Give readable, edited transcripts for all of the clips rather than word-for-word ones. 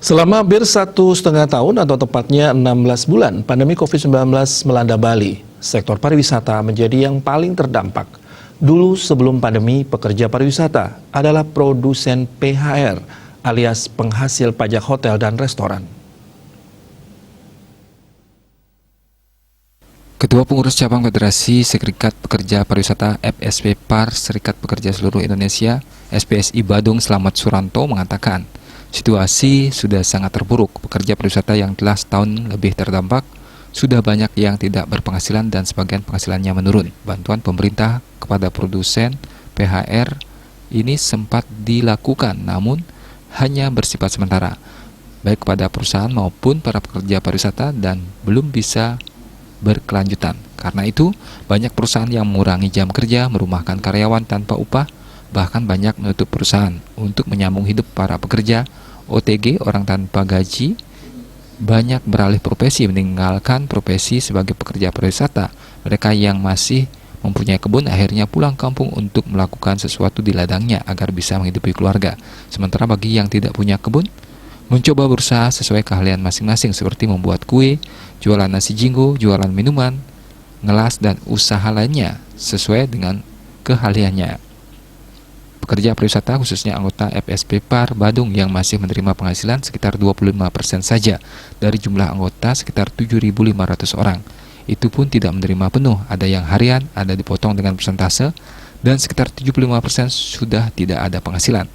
Selama hampir 1,5 tahun atau tepatnya 16 bulan, pandemi COVID-19 melanda Bali. Sektor pariwisata menjadi yang paling terdampak. Dulu sebelum pandemi, pekerja pariwisata adalah produsen PHR alias penghasil pajak hotel dan restoran. Ketua Pengurus Cabang Federasi Serikat Pekerja Pariwisata FSP-PAR Serikat Pekerja Seluruh Indonesia SPSI Badung Slamet Suranto mengatakan, situasi sudah sangat terburuk. Pekerja pariwisata yang telah setahun lebih terdampak, sudah banyak yang tidak berpenghasilan dan sebagian penghasilannya menurun. Bantuan pemerintah kepada produsen PHR ini sempat dilakukan, namun hanya bersifat sementara, baik kepada perusahaan maupun para pekerja pariwisata dan belum bisa berkelanjutan. Karena itu, banyak perusahaan yang mengurangi jam kerja, merumahkan karyawan tanpa upah, bahkan banyak menutup perusahaan. Untuk menyambung hidup para pekerja OTG, orang tanpa gaji, banyak beralih profesi, meninggalkan profesi sebagai pekerja pariwisata. Mereka yang masih mempunyai kebun akhirnya pulang kampung untuk melakukan sesuatu di ladangnya agar bisa menghidupi keluarga. Sementara bagi yang tidak punya kebun, mencoba berusaha sesuai keahlian masing-masing seperti membuat kue, jualan nasi jinggo, jualan minuman, ngelas, dan usaha lainnya sesuai dengan keahliannya. Pekerja pariwisata khususnya anggota FSP-PAR Badung yang masih menerima penghasilan sekitar 25% saja dari jumlah anggota sekitar 7.500 orang. Itu pun tidak menerima penuh, ada yang harian, ada dipotong dengan persentase, dan sekitar 75% sudah tidak ada penghasilan.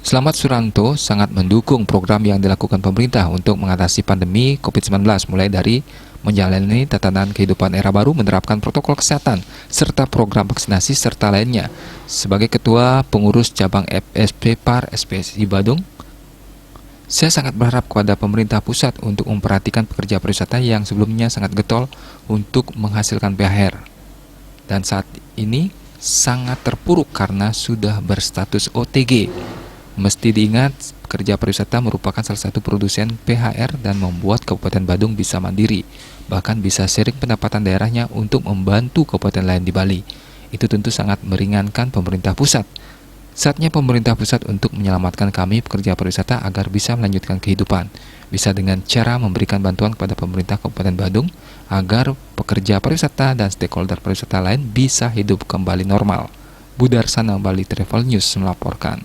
Slamet Suranto sangat mendukung program yang dilakukan pemerintah untuk mengatasi pandemi COVID-19, mulai dari menjalani tatanan kehidupan era baru, menerapkan protokol kesehatan, serta program vaksinasi, serta lainnya. Sebagai Ketua Pengurus Cabang FSP-PAR SPSI Badung, saya sangat berharap kepada pemerintah pusat untuk memperhatikan pekerja pariwisata yang sebelumnya sangat getol untuk menghasilkan PHR. Dan saat ini sangat terpuruk karena sudah berstatus OTG. Mesti diingat, pekerja pariwisata merupakan salah satu produsen PHR dan membuat Kabupaten Badung bisa mandiri, bahkan bisa sharing pendapatan daerahnya untuk membantu kabupaten lain di Bali. Itu tentu sangat meringankan pemerintah pusat. Saatnya pemerintah pusat untuk menyelamatkan kami pekerja pariwisata agar bisa melanjutkan kehidupan. Bisa dengan cara memberikan bantuan kepada pemerintah Kabupaten Badung agar pekerja pariwisata dan stakeholder pariwisata lain bisa hidup kembali normal. Budarsana Bali Travel News melaporkan.